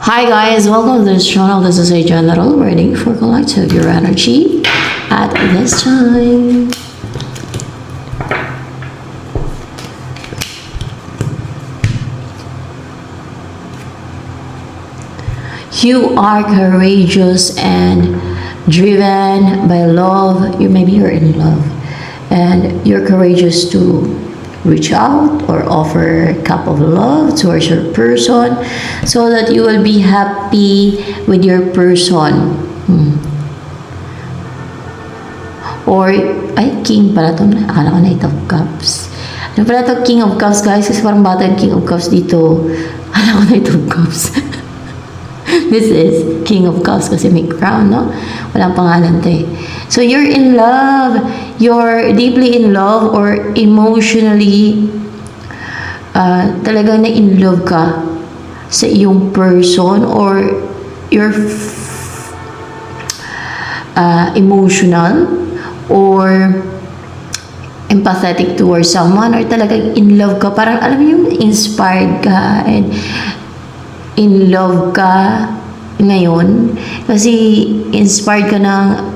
Hi guys, welcome to this channel. This is a general reading for collective your energy at this time. You are courageous and driven by love. Maybe you're in love and you're courageous to reach out or offer a cup of love towards your person so that you will be happy with your person. Or, ay, king pala ito. Akala ko na ito of cups. Ano pala ito, king of cups, guys? Kasi parang bata yung king of cups dito. Akala ko na ito of cups. This is king of cups kasi may crown, no? Walang pangalan to eh. So, you're in love. You're deeply in love or emotionally talagang na in love ka sa iyong person or you're emotional or empathetic towards someone or talagang in love ka. Parang alam mo yung inspired ka and in love ka ngayon kasi inspired ka ng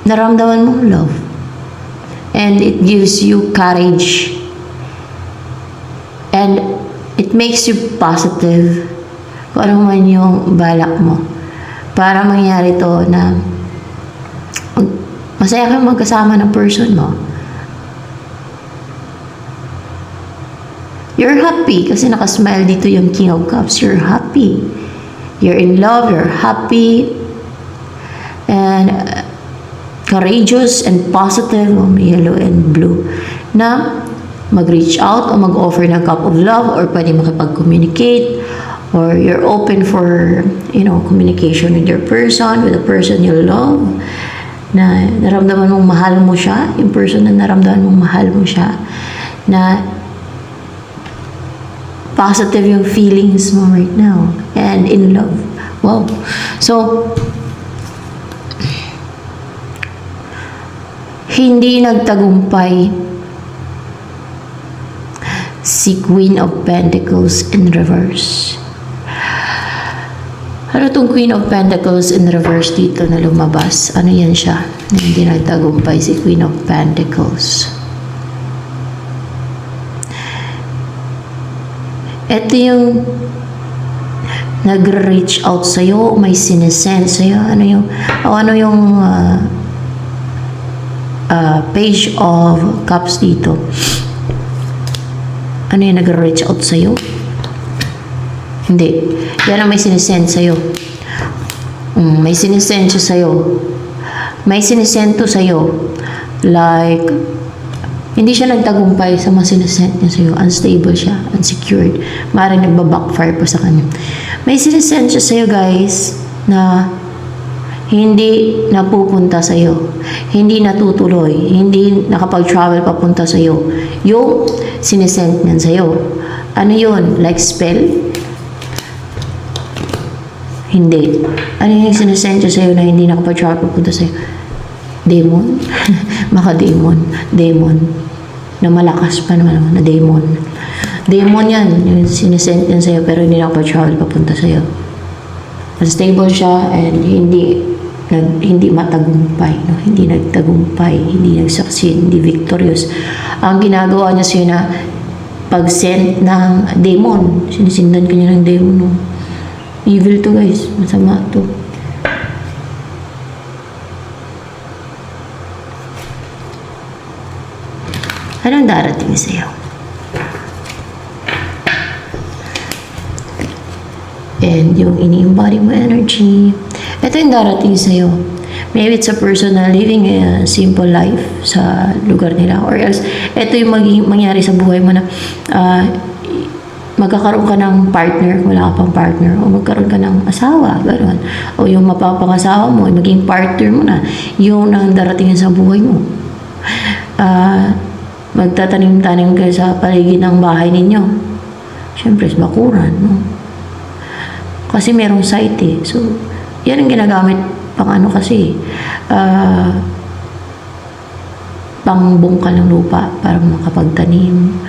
naramdaman mong love and it gives you courage and it makes you positive kung ano man yung balak mo para mangyari to na masaya kang magkasama ng person mo. You're happy kasi nakasmile dito yung King of Cups. You're happy. You're in love. You're happy. And courageous and positive, yellow and blue, na mag-reach out o mag-offer ng cup of love or pwede makipag-communicate or you're open for, communication with your person, with the person you love, na naramdaman mong mahal mo siya, yung person na naramdaman mong mahal mo siya, na positive yung feelings mo right now and in love. Wow. So, hindi nagtagumpay si Queen of Pentacles in reverse. Ano tong Queen of Pentacles in reverse dito na lumabas? Ano yan siya? Hindi nagtagumpay si Queen of Pentacles. Ito yung nag-reach out sa'yo, may sinesend sa'yo. Ano yung Page of Cups dito. Ano yung nag-reach out sa'yo? Hindi. Yan ang may sinesend sa'yo. May sinesend siya sa'yo. May sinesend to sa'yo. Like, hindi siya nagtagumpay sa mga sinesend niya sa'yo. Unstable siya. Unsecured. Maaaring nagbabackfire pa sa kanya. May sinesend siya sa'yo, guys, na hindi napupunta sa'yo. Hindi natutuloy. Hindi nakapag-travel papunta sa'yo. Yung sinesend niyan sa'yo. Ano yun? Like spell? Hindi. Ano yung sinesend siya sa'yo na hindi nakapag-travel papunta sa'yo? Demon? Baka demon. Demon. Na malakas pa naman na demon. Demon yan. Yung sinesend yan sa'yo pero hindi nakapag-travel papunta sa'yo. Unstable siya and hindi matagumpay, no? Hindi nagtagumpay, hindi nag-succeed, hindi victorious. Ang ginagawa niya siya na pag-send ng demon. Sinisindan ka niya ng demon, no? Evil to, guys. Masama to. Anong darating sa'yo? And yung ini-embody mo energy. Ito yung darating sa'yo. Maybe it's a person na living a simple life sa lugar nila. Or else, ito yung mangyari sa buhay mo na magkakaroon ka ng partner, wala ka pang partner, o magkaroon ka ng asawa, gano'n. O yung mapapangasawa mo, maging partner mo na, yung nang darating sa buhay mo. Magtatanim-tanim kayo sa paligid ng bahay ninyo. Siyempre, sa bakuran, no? Kasi merong site eh. So, yan ang ginagamit pang ano kasi. Pangbungkal ng lupa para makapagtanim.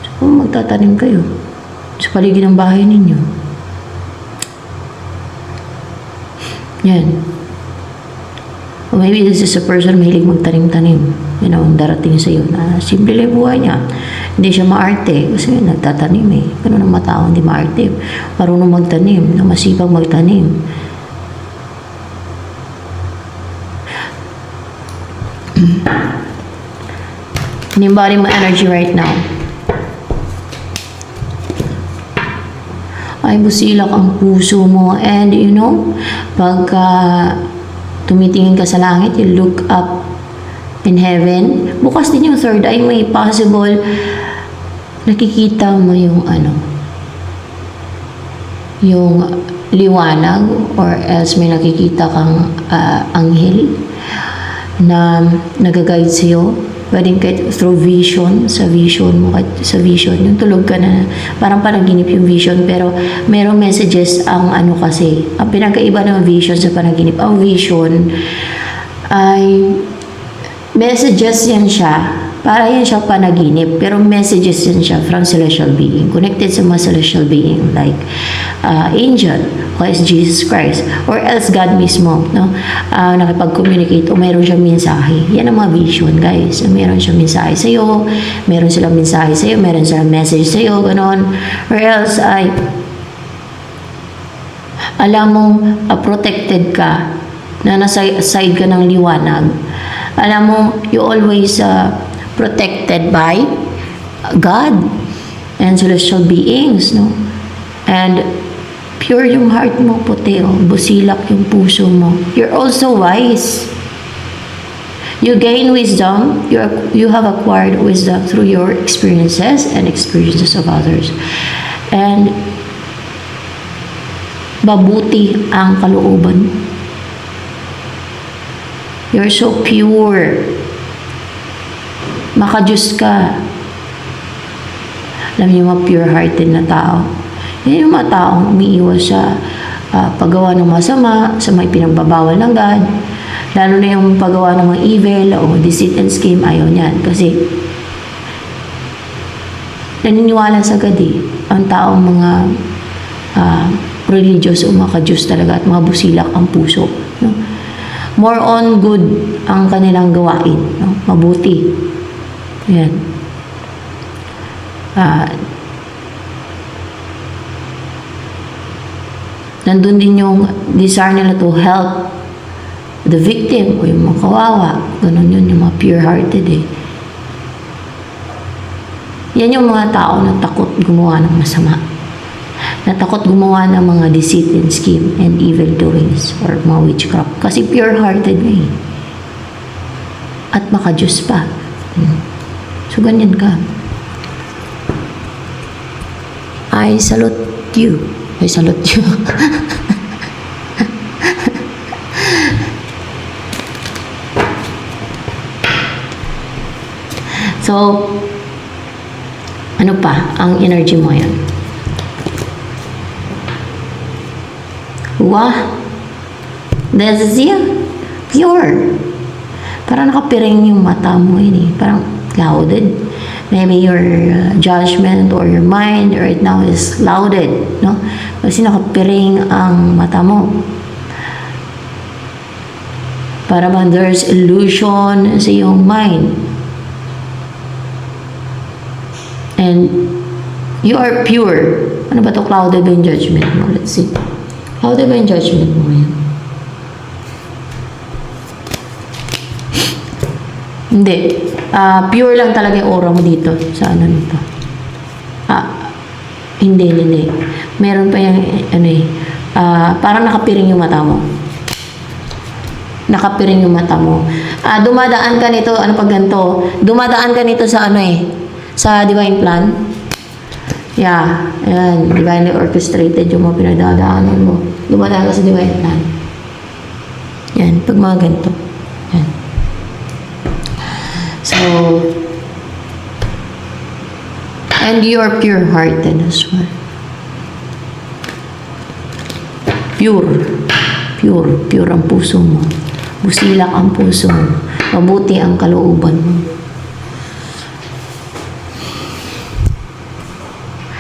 So, magtatanim kayo sa paligid ng bahay ninyo. Yan. Or maybe this is a person mahilig magtanim-tanim. You know, darating sa iyo na simple lang buhay niya. Hindi siya maarte kasi nagtatanim eh. Ganun ang mga tao hindi maarte. Marunong magtanim, na masipag magtanim. Embody mo energy right now. Ay, busilak ang puso mo. And you know, pagka tumitingin ka sa langit, you look up in heaven, bukas din yung third eye mo. Possible, nakikita mo yung yung liwanag, or else may nakikita kang anghel na nag-guide sa'yo. Pwedeng kahit through vision, sa vision mo, sa vision, yung tulog ka na, parang panaginip yung vision, pero merong messages ang kasi, ang pinagkaiba ng vision sa panaginip, ang vision ay messages yan siya, para yan siya panaginip, pero messages yan siya from celestial being, connected sa mga celestial being, like angel, o Jesus Christ, or else God mismo, no? Nakipag-communicate, o mayroon siyang mensahe. Yan ang mga vision, guys. Mayroon siyang mensahe sa'yo, meron silang mensahe sa'yo, meron silang message sa'yo, ganon. Or else ay, alam mong protected ka, na nasa side ka ng liwanag. Alam mo, you always protected by God and celestial beings, no? And pure yung heart mo, puti, busilak yung puso mo. You're also wise. You gain wisdom. You have acquired wisdom through your experiences and experiences of others. And mabuti ang kalooban. You're so pure. Maka-Diyos ka. Alam niyo, mga pure-hearted na tao. Yan yung mga taong umiiwas sa paggawa ng masama, sa may pinagbabawal ng God. Lalo na yung paggawa ng mga evil o deceit and scheme, ayaw niyan. Kasi naniniwala sa God eh. Ang taong mga religious o maka-Diyos talaga at mga busilak ang puso. No? More on good ang kanilang gawain. No? Mabuti. Yan. Nandun din yung desire nila to help the victim o yung mga kawawa. Ganun yun, yung mga pure-hearted eh. Yan yung mga tao na takot gumawa ng masama. Na takot gumawa ng mga deceit and scheme and evil doings or mga witchcraft. Kasi pure-hearted na eh. At maka-Diyos pa. So, ganyan ka. I salute you. I salute you. So, ano pa ang energy mo yan? Wow! This is you. Pure. Parang nakapiring yung mata mo yun eh. Parang clouded. Maybe your judgment or your mind right now is clouded, no? Kasi nakapiring ang mata mo. Para bang there's illusion sa iyong mind. And you are pure. Ano ba to clouded ba yung judgment mo? Let's see. Clouded ba yung judgment mo yan? Hindi. Pure lang talaga yung aura mo dito sa ano nito. Hindi. Meron pa yung parang nakapiring yung mata mo. Nakapiring yung mata mo. Dumadaan ka nito, ano pag ganito? Dumadaan ka nito sa sa divine plan. Yeah. Ayan. Divinely orchestrated yung mga pinagdadaanan mo. Dumadaan ka sa divine plan. Yan. Pag mga ganito. Yan. So, and you're pure-hearted as well. Pure ang puso mo. Busilak ang puso mo. Mabuti ang kalooban mo.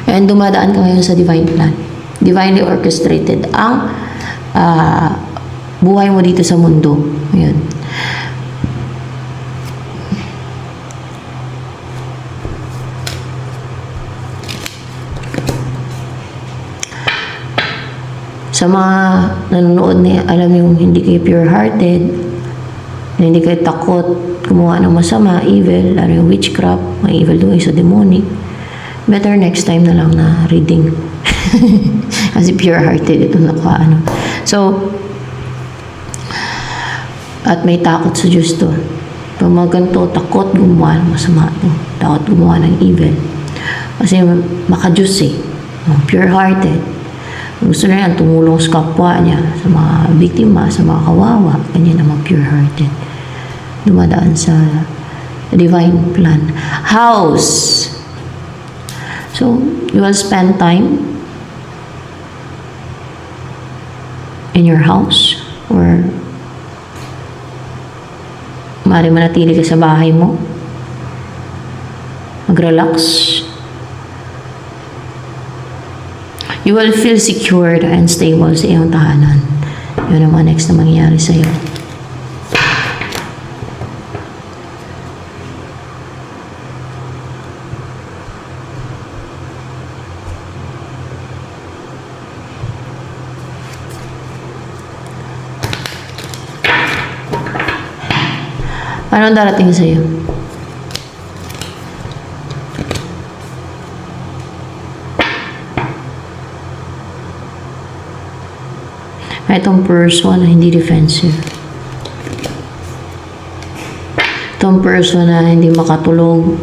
And dumadaan ka ngayon sa divine plan. Divinely orchestrated ang buhay mo dito sa mundo. Ayan. Sa mga nanonood na alam yung hindi kayo pure-hearted, na hindi kayo takot gumawa ng masama, evil, ano yung witchcraft, mga evil doing sa demonic, better next time na lang na reading. Kasi pure-hearted ito ano. So, at may takot sa Diyos to. Pag mga ganito, takot gumawa ng masama to. Takot gumawa ng evil. Kasi maka-Diyos pure-hearted. Gusto na yan, tumulong sa kapwa niya, sa mga biktima, sa mga kawawa. Ganyan naman pure-hearted. Dumadaan sa divine plan. House. So, you will spend time in your house or maaari manatili ka sa bahay mo. Mag-relax. You will feel secured and stable sa iyong tahanan. Yun ang mga next na mangyayari sa iyo. Anong darating sa iyo? Itong person na hindi defensive. Itong person na hindi makatulog.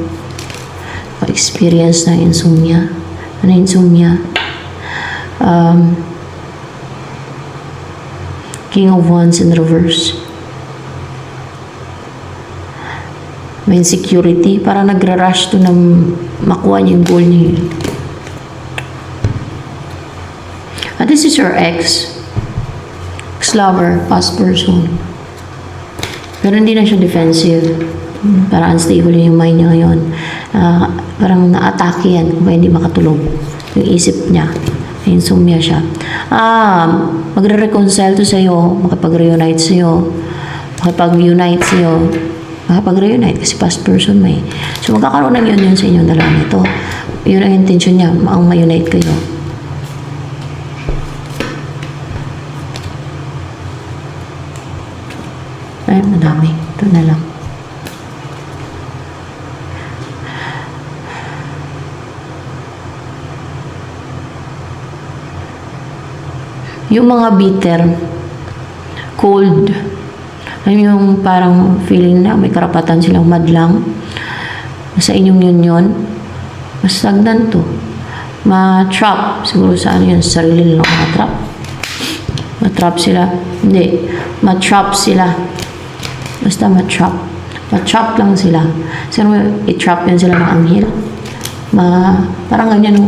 Experience ng insomnia. Ano insomnia? King of Wands in reverse. May insecurity. Parang nagra-rush to na makuha niya yung goal niya. And this is your ex. Ex-lover, past person. Pero hindi na siya defensive. Parang unstable yung mind niya ngayon. Parang na-atake yan kung hindi makatulog. Yung isip niya. Insomnia siya. Magre-reconcile to sa'yo. Makapag-reunite sa'yo. Makapag-unite sa'yo. Makapag-reunite kasi past person may. So magkakaroon ng yun sa inyong dalawa nito. Yun ang intention niya. Ang ma-unite kayo. Ay, madami. Ito na lang. Yung mga bitter, cold, yung parang feeling na may karapatan silang madlang sa inyong union, mas stagnant to. Ma-trap, siguro sa ano yun, sarili nilang ma-trap. Ma-trap sila. Hindi, ma-trap sila. Basta ma-trap. Ma-trap lang sila. Sino i-trap yan sila ng anghel? Parang ganyan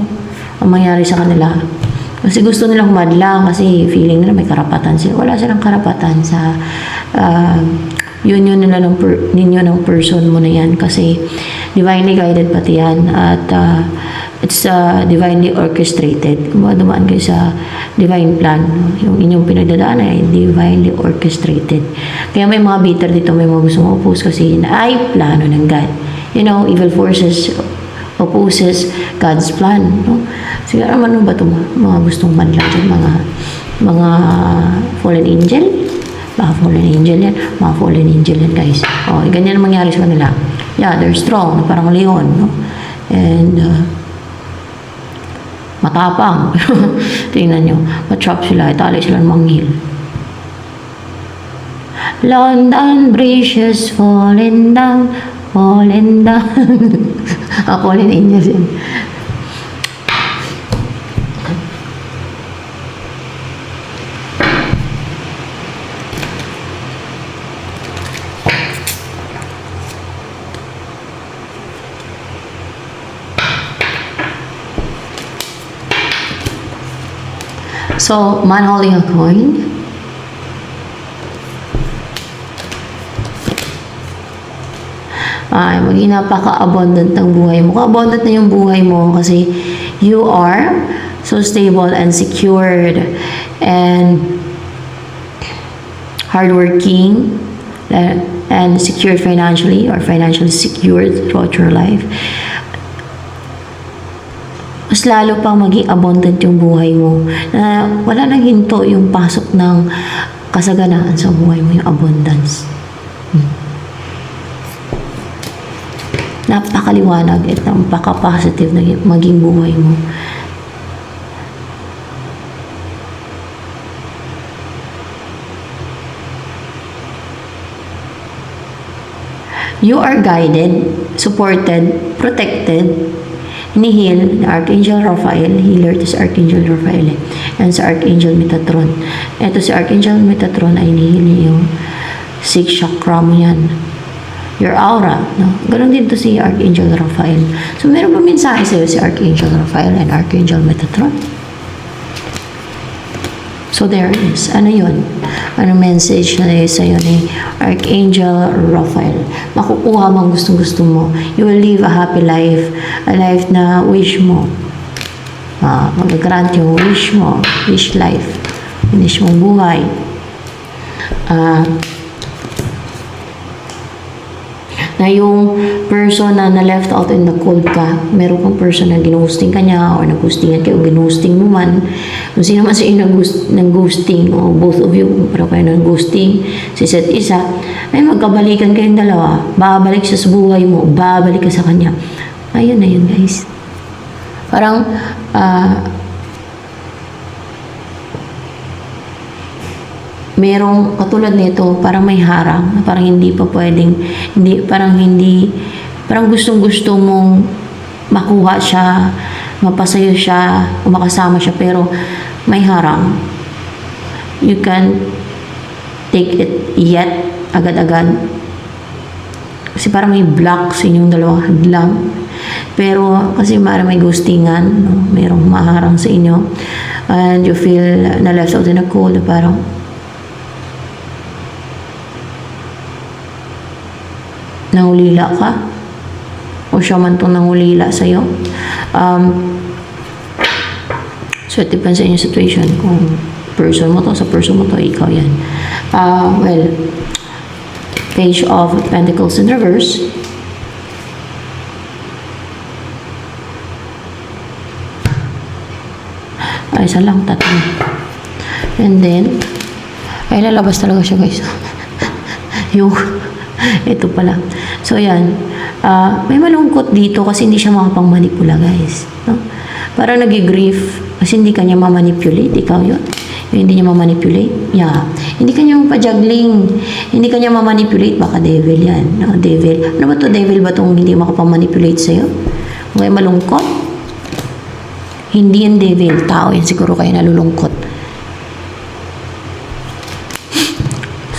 ang mangyari sa kanila. Kasi gusto nilang madlang kasi feeling nila may karapatan sila. Wala silang karapatan sa union nila ninyo ng person mo na yan kasi divinely guided pati yan at it's divinely orchestrated. Kung dumaan kayo sa divine plan, yung inyong pinagdadaan ay divinely orchestrated. Kaya may mga bitter dito, may mga gusto oppose kasi yun ay plano ng God. You know, evil forces opposes God's plan. No? Siguro ano ba ito? Mga gustong madlang dyan, mga fallen angel. Baka fallen angel yan. Mga fallen angel yan, guys. Ganyan ang mangyari sa kanila. Yeah, they're strong. Parang leon. No? And matapang. Tingnan nyo. Matrap sila. Itali sila ng manghil. London bridges falling down. Falling down. Fallen angels yan. So, man holding a coin. Ay, maging napaka-abundant ng buhay mo. Ka-abundant na yung buhay mo kasi you are so stable and secured and hardworking and secured financially or financially secured throughout your life. Mas lalo pang maging abundant yung buhay mo na wala nang hinto yung pasok ng kasaganaan sa buhay mo, yung abundance. Napakaliwanag at napaka-positive na maging buhay mo. You are guided, supported, protected, ni-heal ni Archangel Raphael. Healer to si Archangel Raphael and sa Archangel Metatron. Ito si Archangel Metatron ay ni-heal niya yung 6 chakra mo yan. Your aura, no? Ganon din to si Archangel Raphael. So, meron ba mensahe sa'yo si Archangel Raphael and Archangel Metatron? So, there is. Ano yun? Ano message na sa'yo ni Archangel Raphael? Makukuha mo ang gustong-gusto mo. You will live a happy life. A life na wish mo. Mag-grant yung wish mo. Wish life. Wish mong buhay. Na yung person na na-left out in the cold ka, meron kang person na ginusting ka niya or nag-ghostingan kayo, ginusting mo man, kung sino man sa inyo nag-ghosting o both of you, pero kayo nag-ghosting, si isa't isa, ay magkabalikan kayong dalawa, babalik siya sa buhay mo, babalik ka sa kanya. Ayun na yun, guys. Parang, merong katulad nito, parang may harang, parang hindi pa pwedeng, parang gustong-gusto mong makuha siya, mapasayo siya, o makasama siya, pero may harang. You can take it yet, agad-agad. Kasi parang may block sa inyong dalawa, hadlang. Pero kasi may ghostingan, no? Merong maharang sa inyo, and you feel na left out in a cold, parang nangulila ka o siya man itong nangulila sa'yo. So it depends sa inyong situation kung person mo to, sa person mo to, ikaw yan. Well, Page of Pentacles in reverse. Ay, isa lang, tatlo. And then ay lalabas talaga siya, guys. Yung ito pala. So, yan. May malungkot dito kasi hindi siya makapang-manipula, guys. No? Parang nag-grief kasi hindi kanya ma-manipulate. Ikaw yun. Yung hindi niya ma-manipulate. Yeah. Hindi kanya pa-juggling. Hindi kanya ma-manipulate. Baka devil yan. No? Devil. Ano ba to? Devil ba itong hindi makapang-manipulate sa'yo? Okay, malungkot? Hindi yan devil. Tao yan. Siguro kayo nalulungkot.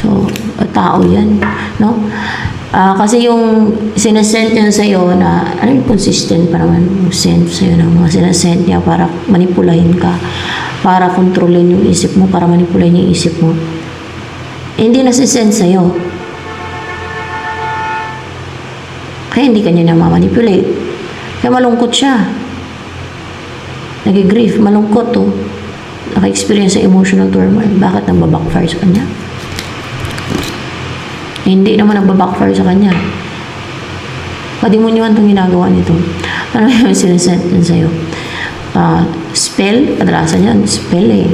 So, tao yan. No? Kasi yung sinasend niya sa'yo na, consistent pa naman yung send sa'yo ng mga sinasend niya para manipulahin ka, para kontrolin yung isip mo, para manipulahin yung isip mo. Hindi nasisend sa'yo. Kaya hindi kanya na ma-manipulate. Kaya malungkot siya. Nag-grief, malungkot to. Naka-experience sa emotional turmoil. Bakit nagbabackfire sa kanya? Hindi naman nagbabackfire sa kanya. Padimonyohan itong ginagawa nito. Ano yung sinasend yan sa'yo? Spell, kadalasan yan, spell eh.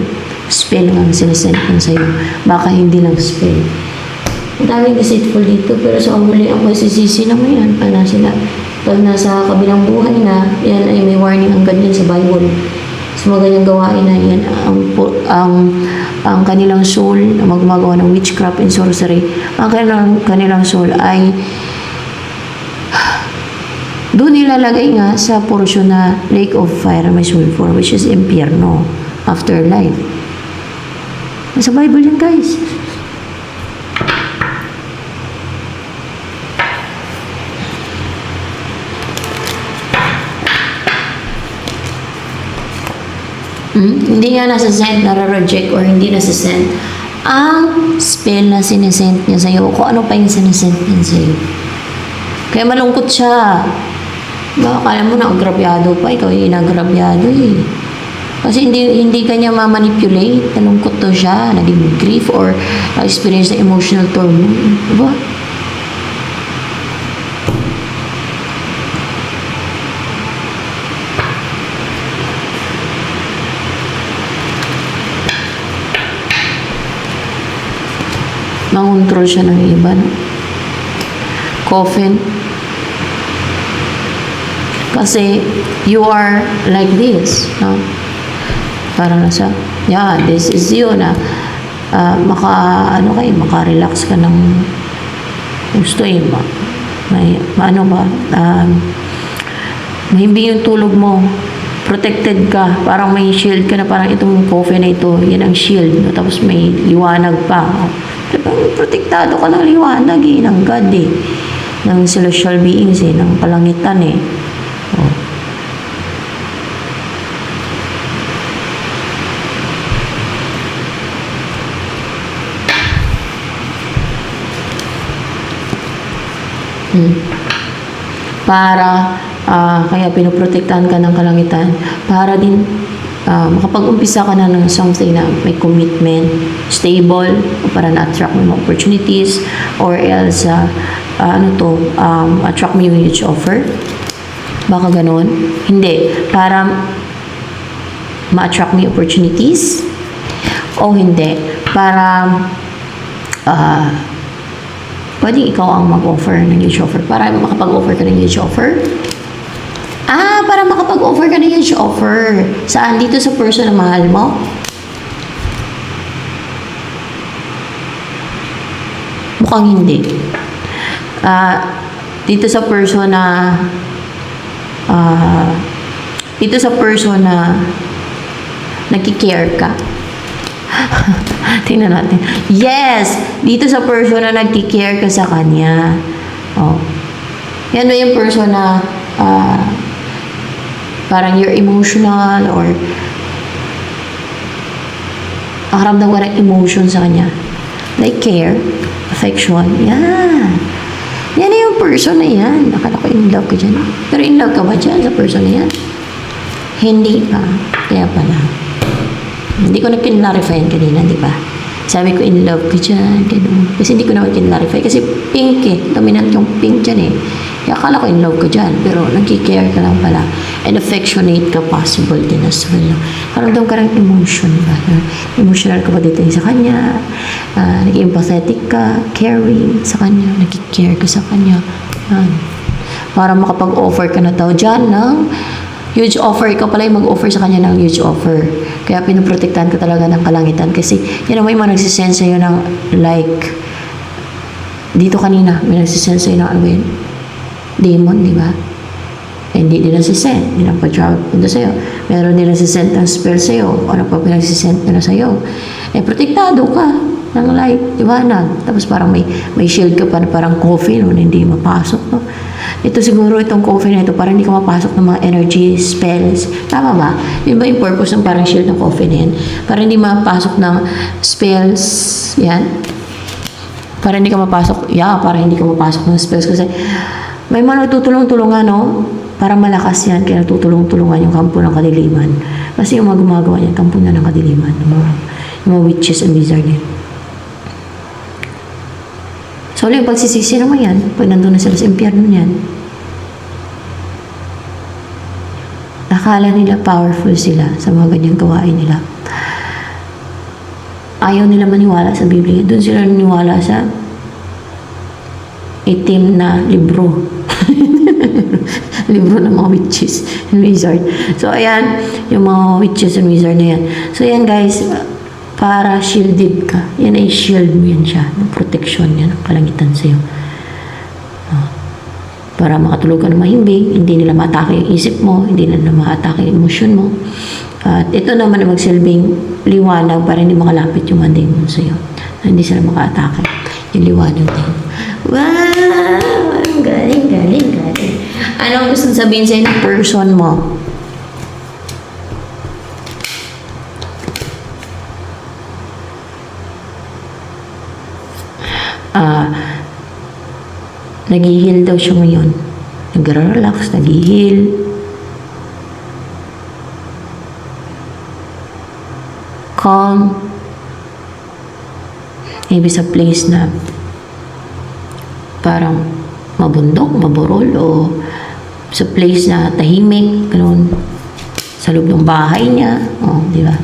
Spell ang sinasend yan sa'yo. Baka hindi lang spell. Ang daming deceitful dito, pero sa huli ang masisisi naman yan. Pag nasa kabilang buhay na, yan ay may warning ang ganyan sa Bible. Sa mga ganyang gawain na yan, ang kanilang soul na magmagawa ng witchcraft and sorcery, ang kanilang soul ay doon nilalagay nga sa portion na lake of fire may sulfur, which is impyerno, afterlife. Sa Bible yan, guys. Hindi nga nasa-send, nare-reject or hindi nasa-send ang spell na sinesend niya sa'yo, kung ano pa yung sinesend niya sa'yo. Kaya malungkot siya. Baka kala mo na agrabyado pa, ikaw yung inagrabyado eh. Kasi hindi kanya ma-manipulate, nalungkot to siya, naging grief or experience na emotional turmoil. Diba? Mangontrol siya ng iba, no? Coffin. Kasi you are like this, no? Parang nasa, yeah, this is you na maka-relax ka ng gusto eh. Maano ba? Mahimbing yung tulog mo. Protected ka. Parang may shield ka na parang itong coffin na ito. Yan ang shield. No? Tapos may liwanag pa. Protektado ka ng liwanag eh. Ng God eh. Ng celestial beings eh. Ng kalangitan eh. Oh. Para kaya pinoprotektahan ka ng kalangitan para din makapag-umpisa ka na ng something na may commitment, stable, para na-attract mo opportunities or else attract mo yung huge offer. Baka ganun. Hindi. Para ma-attract mo yung opportunities o hindi. Para pwedeng ikaw ang mag-offer ng huge offer. Para makapag-offer ka ng huge offer. Para makapag-offer ka ng huge offer. Saan? Dito sa person na mahal mo? Mukhang hindi. Dito sa person na nagki-care ka. Tingnan natin. Yes! Dito sa person na nagki-care ka sa kanya. Oh. Yan ba yung person na parang you're emotional or nakaramdam ka ng emotion sa kanya. Like care, affection. Yan. Yan yung person na yan. Akala ko in love ka dyan. Pero in love ka ba dyan sa person na yan? Hindi pa. Kaya pala. Hindi ko na-clarify kanina, di ba? Sabi ko, in love ka dyan, ganun. Kasi hindi ko naman clarify. Kasi pink eh. Dominant yung pink dyan eh. Kaya akala ko in love ka dyan. Pero nagki-care ka lang pala. And affectionate ka possible din as well. Karamdam ka ng emotion, ba? Emotional ka ba dito sa kanya? Nag-empathetic ka, caring sa kanya, nagki-care ka sa kanya. Para makapag-offer ka na daw dyan ng huge offer. Ikaw pala yung mag-offer sa kanya ng huge offer. Kaya pinoprotektahan ka talaga ng kalangitan. Kasi, yan may mga nagsisense sa'yo ng like, dito kanina, may nagsisense sa'yo ng ano yun? Demon, di ba? Hindi din nagsisend. Hindi na pa-travel punta sa'yo. Meron din nagsisend ng spell sa'yo. Ano pa pinagsisend na sa'yo. Protektado ka ng light, liwanag. Tapos parang may shield ka pa na parang coffin na hindi mapasok. No? Ito siguro, itong coffin na ito, parang hindi ka mapasok ng mga energy spells. Tama ba? Yun ba yung purpose ng parang shield ng coffin na yan? Para hindi mapasok ng spells. Yan. Para hindi ka mapasok. Para hindi ka mapasok ng spells. Kasi may mga nagtutulong-tulungan, no? Para malakas yan. Kaya nagtutulong-tulungan yung kampo ng kadiliman. Kasi yung mga gumagawa yan, kampo na ng kadiliman. Yung mga witches and wizards yan. So, yung pagsisisi naman yan, pag nandun na sila sa impyerno niyan, akala nila powerful sila sa mga ganyang gawain nila. Ayaw nila maniwala sa Biblia. Doon sila naniwala sa itim na libro. Libro ng mga witches and wizards. So, ayan, yung mga witches and wizards na yan. So, ayan guys, para shielded ka. Yan ay shield mo yan siya. Ng protection yan. Ang kalangitan sa'yo. Para makatulog ka na mahimbing. Hindi nila ma-atake yung isip mo. Hindi nila ma-atake yung emosyon mo. At ito naman ay magsilbing liwanag para hindi makalapit yung mga demon sa'yo. Hindi sila maka-atake. Yung liwanag na yun. Wow! Galing. Anong gusto sabihin sa'yo ng person mo? Nag-heal daw siya ngayon. Nag-relax, nag-heal. Calm. Maybe sa place na parang mabundok, maburol, o sa place na tahimik, ganun. Sa loob ng bahay niya. O, di ba?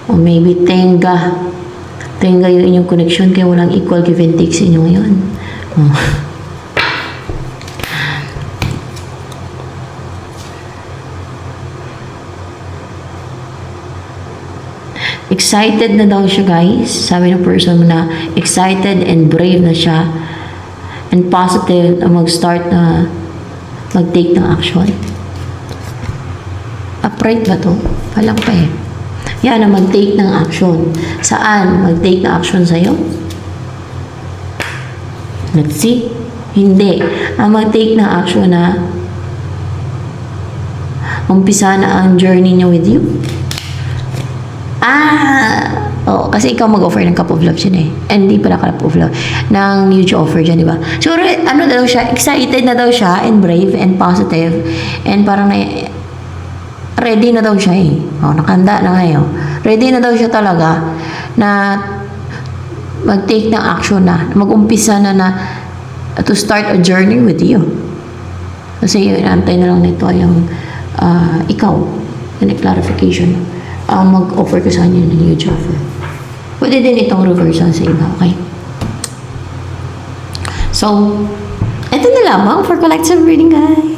O maybe tenga. Tenga yung inyong connection kaya walang equal give and take sa inyo ngayon. O. Excited na daw siya, guys. Sabi ng person mo na excited and brave na siya. And positive na mag-start na mag-take ng action. Upright ba to? Palang pa eh. Yan na mag-take ng action. Saan? Mag-take ng action sa'yo? Let's see. Hindi. Ang mag-take ng action na umpisa na ang journey niya with you. Oo, kasi ikaw mag-offer ng cup of love siya eh. And hindi pala cup of love. Ng huge offer dyan, di ba? Siguro, ano daw siya, excited na daw siya, and brave, and positive, and parang ready na daw siya eh. Nakanda na ngayon. Ready na daw siya talaga na mag-take ng action na, mag-umpisa na to start a journey with you. Kasi yun, antay na lang nito yung ikaw, yung clarification. Mag-offer ko sa kanya ng huge offer. Pwede din itong reversal sa iba, okay? So, ito na lamang for collective reading, guys.